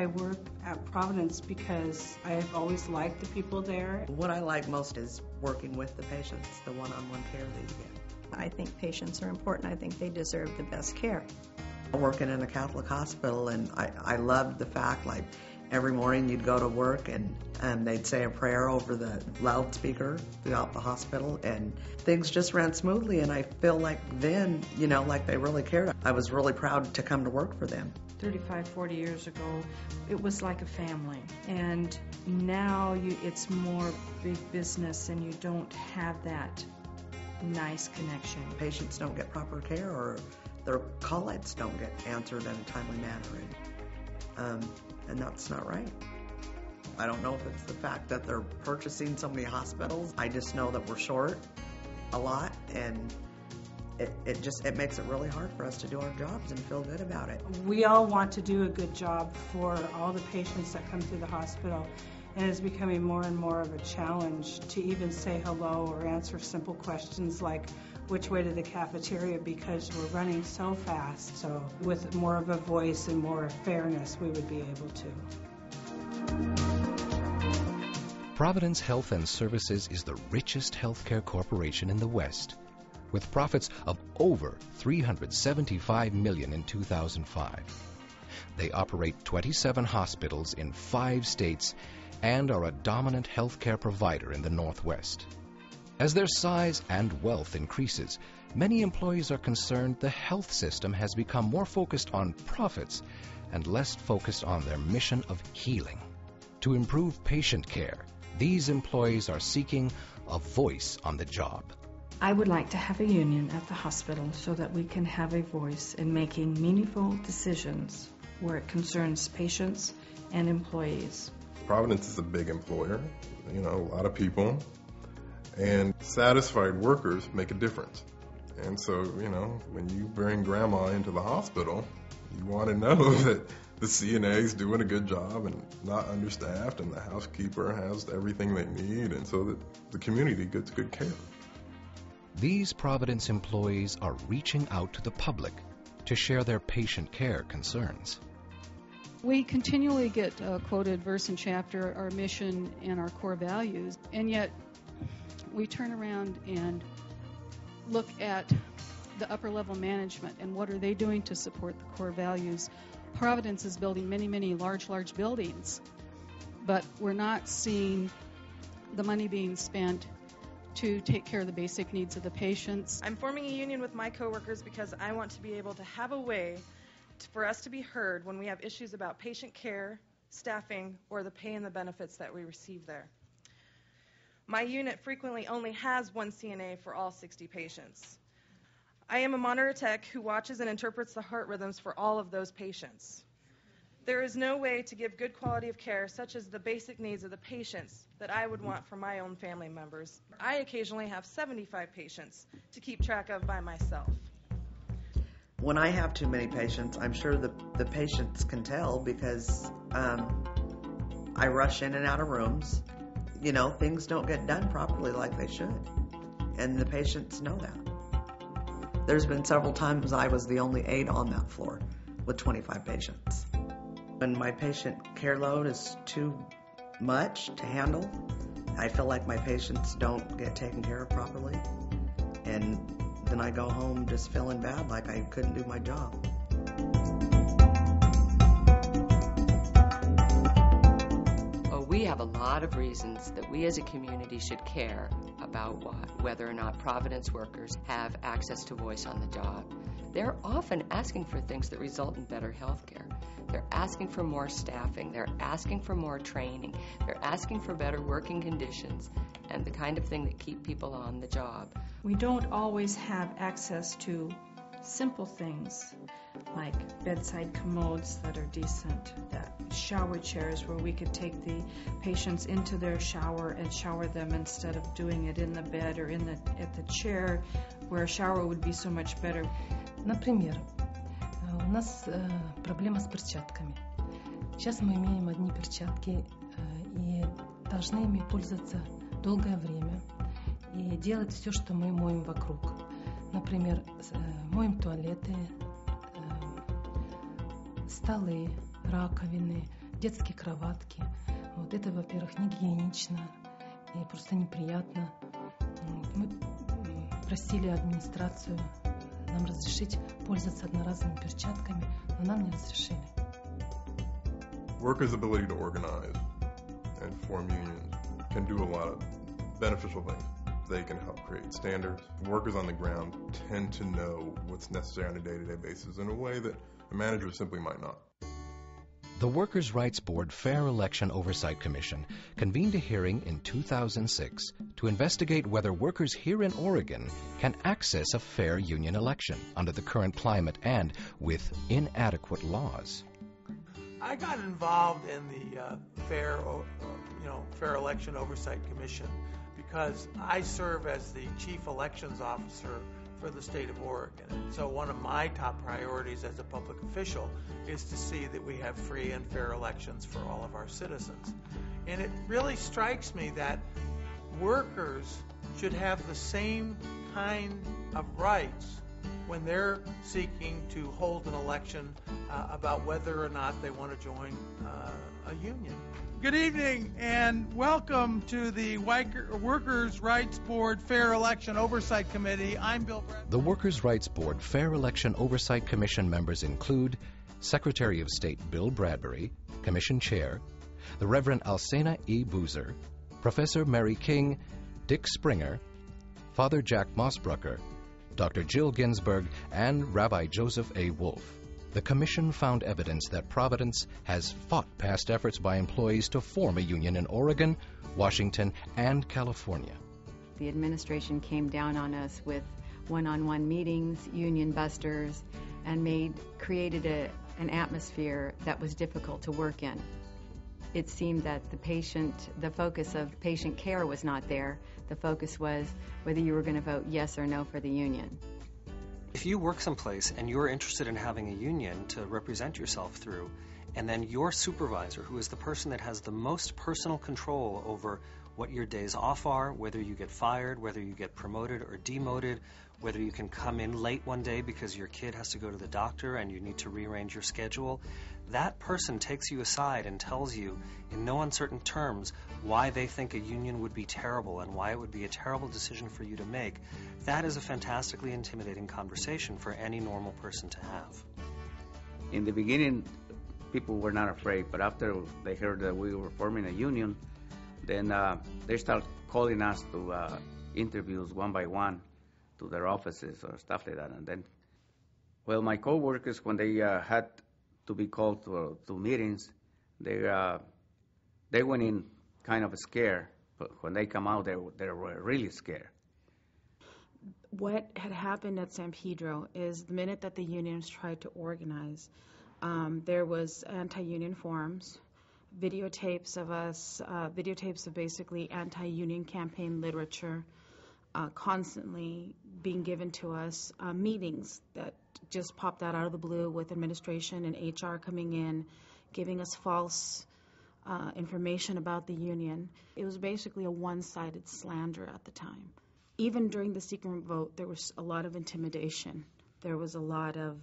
I work at Providence because I've always liked the people there. What I like most is working with the patients, the one-on-one care that you get. I think patients are important. I think they deserve the best care. Working in a Catholic hospital, and I loved the fact, like, every morning you'd go to work and they'd say a prayer over the loudspeaker throughout the hospital, and things just ran smoothly, and I feel like then, like they really cared. I was really proud to come to work for them. 35, 40 years ago, it was like a family. And now it's more big business and you don't have that nice connection. Patients don't get proper care, or their call-outs don't get answered in a timely manner. And that's not right. I don't know if it's the fact that they're purchasing so many hospitals. I just know that we're short a lot, and it makes it really hard for us to do our jobs and feel good about it. We all want to do a good job for all the patients that come through the hospital, and it's becoming more and more of a challenge to even say hello or answer simple questions like which way to the cafeteria, because we're running so fast. So with more of a voice and more fairness, we would be able to. Providence Health and Services is the richest healthcare corporation in the West, with profits of over $375 million in 2005. They operate 27 hospitals in 5 states and are a dominant healthcare provider in the Northwest. As their size and wealth increases, many employees are concerned the health system has become more focused on profits and less focused on their mission of healing. To improve patient care, these employees are seeking a voice on the job. I would like to have a union at the hospital so that we can have a voice in making meaningful decisions where it concerns patients and employees. Providence is a big employer, a lot of people, and satisfied workers make a difference. And so, when you bring grandma into the hospital, you want to know that the CNA's doing a good job and not understaffed, and the housekeeper has everything they need, and so that the community gets good care. These Providence employees are reaching out to the public to share their patient care concerns. We continually get quoted verse and chapter, our mission and our core values, and yet we turn around and look at the upper level management and what are they doing to support the core values. Providence is building many, many large buildings, but we're not seeing the money being spent to take care of the basic needs of the patients. I'm forming a union with my coworkers because I want to be able to have a way for us to be heard when we have issues about patient care, staffing, or the pay and the benefits that we receive there. My unit frequently only has one CNA for all 60 patients. I am a monitor tech who watches and interprets the heart rhythms for all of those patients. There is no way to give good quality of care, such as the basic needs of the patients, that I would want for my own family members. I occasionally have 75 patients to keep track of by myself. When I have too many patients, I'm sure the patients can tell because I rush in and out of rooms. Things don't get done properly like they should, and the patients know that. There's been several times I was the only aide on that floor with 25 patients. When my patient care load is too much to handle, I feel like my patients don't get taken care of properly, and then I go home just feeling bad, like I couldn't do my job. Well, we have a lot of reasons that we as a community should care about whether or not Providence workers have access to voice on the job. They're often asking for things that result in better health care. They're asking for more staffing. They're asking for more training. They're asking for better working conditions and the kind of thing that keep people on the job. We don't always have access to simple things like bedside commodes that are decent, that shower chairs where we could take the patients into their shower and shower them instead of doing it in the bed or at the chair, where a shower would be so much better. Например, у нас проблема с перчатками. Сейчас мы имеем одни перчатки и должны ими пользоваться долгое время и делать все, что мы моем вокруг. Например, моем туалеты, столы, раковины, детские кроватки. Вот это, во-первых, не гигиенично и просто неприятно. Мы просили администрацию нам разрешить пользоваться одноразовыми перчатками, но нам не разрешили. Workers' ability to organize and form unions can do a lot of beneficial things. They can help create standards. Workers on the ground tend to know what's necessary on a day-to-day basis in a way that a manager simply might not. The Workers' Rights Board Fair Election Oversight Commission convened a hearing in 2006 to investigate whether workers here in Oregon can access a fair union election under the current climate and with inadequate laws. I got involved in the Fair Election Oversight Commission because I serve as the Chief Elections Officer for the state of Oregon. And so one of my top priorities as a public official is to see that we have free and fair elections for all of our citizens. And it really strikes me that workers should have the same kind of rights when they're seeking to hold an election about whether or not they want to join a union. Good evening and welcome to the Workers' Rights Board Fair Election Oversight Committee. I'm Bill Bradbury. The Workers' Rights Board Fair Election Oversight Commission members include Secretary of State Bill Bradbury, Commission Chair, the Reverend Alcena E. Boozer, Professor Mary King, Dick Springer, Father Jack Mossbrucker, Dr. Jill Ginsburg, and Rabbi Joseph A. Wolf. The Commission found evidence that Providence has fought past efforts by employees to form a union in Oregon, Washington, and California. The administration came down on us with one-on-one meetings, union busters, and created an atmosphere that was difficult to work in. It seemed that the focus of patient care was not there. The focus was whether you were going to vote yes or no for the union. If you work someplace and you're interested in having a union to represent yourself through, and then your supervisor, who is the person that has the most personal control over what your days off are, whether you get fired, whether you get promoted or demoted, whether you can come in late one day because your kid has to go to the doctor and you need to rearrange your schedule, that person takes you aside and tells you in no uncertain terms why they think a union would be terrible and why it would be a terrible decision for you to make. That is a fantastically intimidating conversation for any normal person to have. In the beginning, people were not afraid, but after they heard that we were forming a union, then they started calling us to interviews one by one to their offices or stuff like that. And then, well, my coworkers, when they had to be called to meetings, they went in kind of scared, but when they come out, they were really scared. What had happened at San Pedro is the minute that the unions tried to organize, there was anti-union forums, videotapes of basically anti-union campaign literature, constantly being given to us, meetings that just popped out of the blue with administration and HR coming in, giving us false information about the union. It was basically a one-sided slander at the time. Even during the secret vote, there was a lot of intimidation. There was a lot of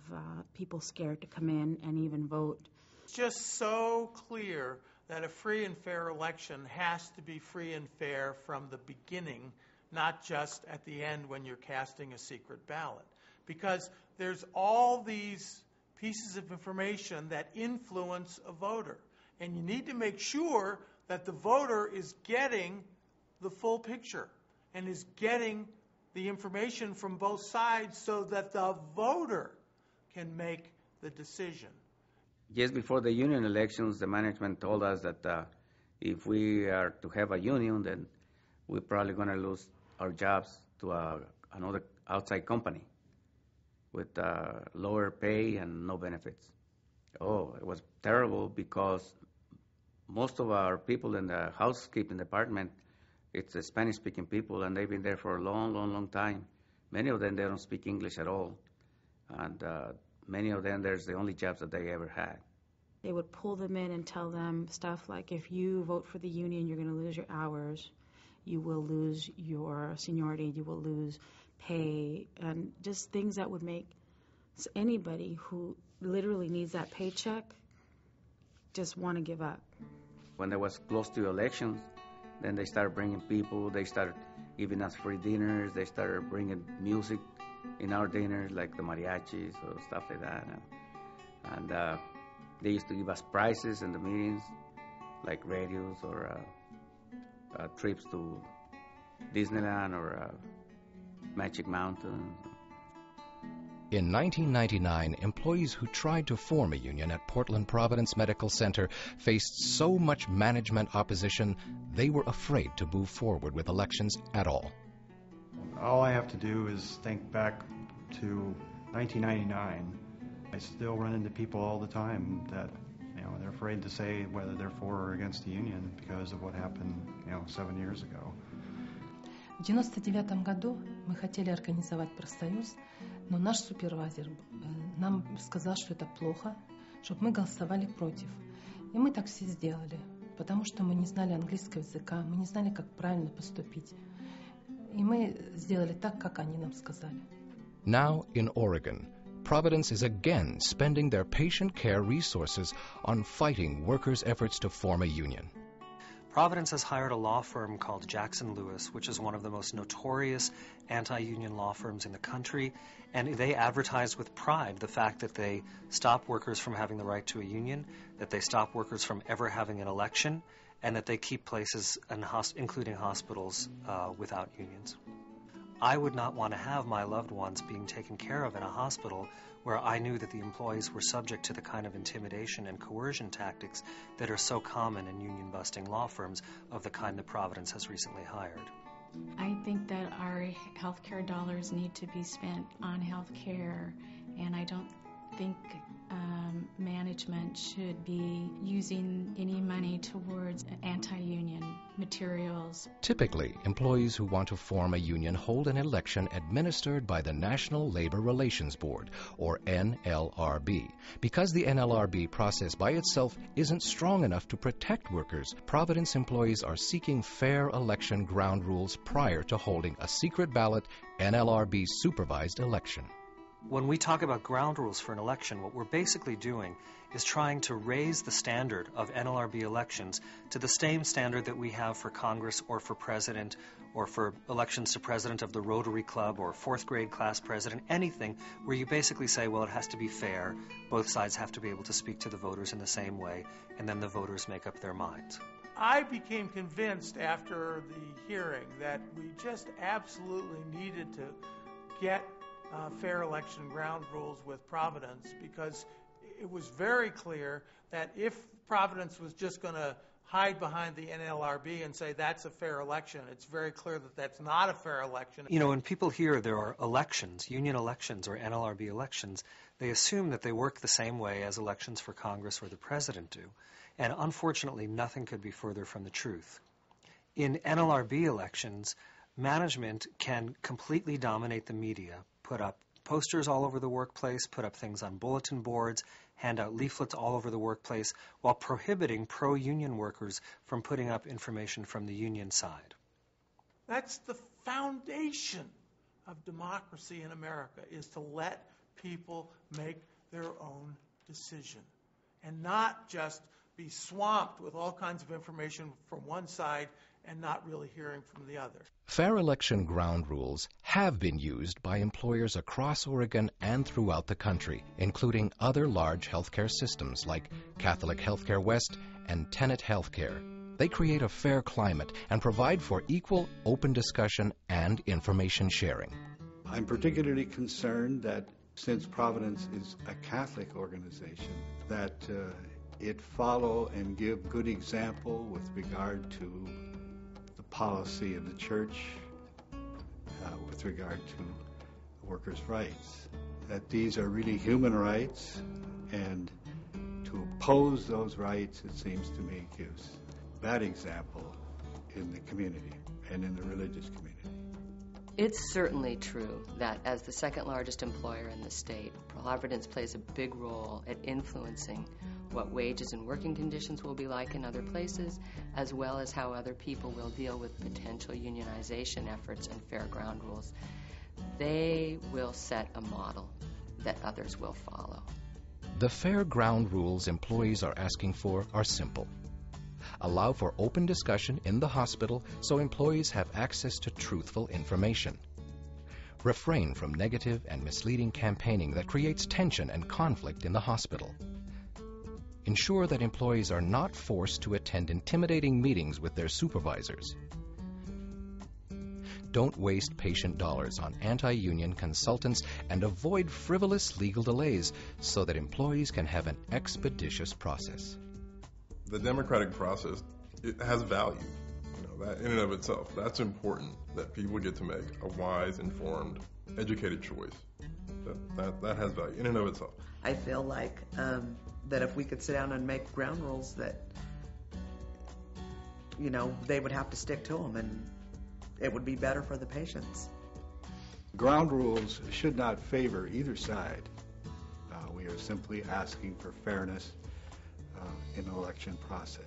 people scared to come in and even vote. It's just so clear that a free and fair election has to be free and fair from the beginning, not just at the end when you're casting a secret ballot. Because there's all these pieces of information that influence a voter. And you need to make sure that the voter is getting the full picture and is getting the information from both sides so that the voter can make the decision. Just before the union elections, the management told us that if we are to have a union, then we're probably going to lose our jobs to another outside company with lower pay and no benefits. Oh, it was terrible because most of our people in the housekeeping department, it's Spanish-speaking people, and they've been there for a long, long, long time. Many of them, they don't speak English at all. And many of them, there's the only jobs that they ever had. They would pull them in and tell them stuff like, if you vote for the union, you're going to lose your hours, you will lose your seniority, you will lose pay, and just things that would make anybody who literally needs that paycheck just want to give up. When there was close to elections, then they started bringing people. They started giving us free dinners. They started bringing music in our dinners, like the mariachis or stuff like that. And they used to give us prizes in the meetings, like radios or trips to Disneyland or Magic Mountain. In 1999, employees who tried to form a union at Portland Providence Medical Center faced so much management opposition, they were afraid to move forward with elections at all. All I have to do is think back to 1999. I still run into people all the time that, they're afraid to say whether they're for or against the union because of what happened, 7 years ago. В 1999 году мы хотели организовать профсоюз, но наш супервайзер нам сказал, что это плохо, чтобы мы голосовали против. И мы так все сделали, потому что мы не знали английского языка, мы не знали, как правильно поступить. И мы сделали так, как они нам сказали. Now in Oregon, Providence is again spending their patient care resources on fighting workers' efforts to form a union. Providence has hired a law firm called Jackson Lewis, which is one of the most notorious anti-union law firms in the country, and they advertise with pride the fact that they stop workers from having the right to a union, that they stop workers from ever having an election, and that they keep places, including hospitals, without unions. I would not want to have my loved ones being taken care of in a hospital where I knew that the employees were subject to the kind of intimidation and coercion tactics that are so common in union-busting law firms of the kind that Providence has recently hired. I think that our healthcare dollars need to be spent on healthcare, and I don't think management should be using any money towards anti-union materials. Typically, employees who want to form a union hold an election administered by the National Labor Relations Board, or NLRB. Because the NLRB process by itself isn't strong enough to protect workers, Providence employees are seeking fair election ground rules prior to holding a secret ballot NLRB-supervised election. When we talk about ground rules for an election, what we're basically doing is trying to raise the standard of NLRB elections to the same standard that we have for Congress or for president or for elections to president of the Rotary Club or fourth grade class president, anything where you basically say, well, it has to be fair, both sides have to be able to speak to the voters in the same way, and then the voters make up their minds. I became convinced after the hearing that we just absolutely needed to get fair election ground rules with Providence, because it was very clear that if Providence was just going to hide behind the NLRB and say that's a fair election, it's very clear that that's not a fair election. When people hear there are elections, union elections or NLRB elections, they assume that they work the same way as elections for Congress or the president do. And unfortunately, nothing could be further from the truth. In NLRB elections, management can completely dominate the media, put up posters all over the workplace, put up things on bulletin boards, hand out leaflets all over the workplace, while prohibiting pro-union workers from putting up information from the union side. That's the foundation of democracy in America, is to let people make their own decision and not just be swamped with all kinds of information from one side and not really hearing from the other. Fair election ground rules have been used by employers across Oregon and throughout the country, including other large healthcare systems like Catholic Healthcare West and Tenet Healthcare. They create a fair climate and provide for equal, open discussion and information sharing. I'm particularly concerned that since Providence is a Catholic organization, that it follow and give good example with regard to the policy of the church with regard to workers' rights. That these are really human rights, and to oppose those rights, it seems to me, gives bad example in the community and in the religious community. It's certainly true that as the second largest employer in the state, Providence plays a big role at influencing what wages and working conditions will be like in other places, as well as how other people will deal with potential unionization efforts and fair ground rules. They will set a model that others will follow. The fair ground rules employees are asking for are simple. Allow for open discussion in the hospital so employees have access to truthful information. Refrain from negative and misleading campaigning that creates tension and conflict in the hospital. Ensure that employees are not forced to attend intimidating meetings with their supervisors. Don't waste patient dollars on anti-union consultants and avoid frivolous legal delays so that employees can have an expeditious process. The democratic process, it has value. That in and of itself, that's important, that people get to make a wise, informed, educated choice. That has value in and of itself. I feel like that if we could sit down and make ground rules that, they would have to stick to them, and it would be better for the patients. Ground rules should not favor either side. We are simply asking for fairness in the election process.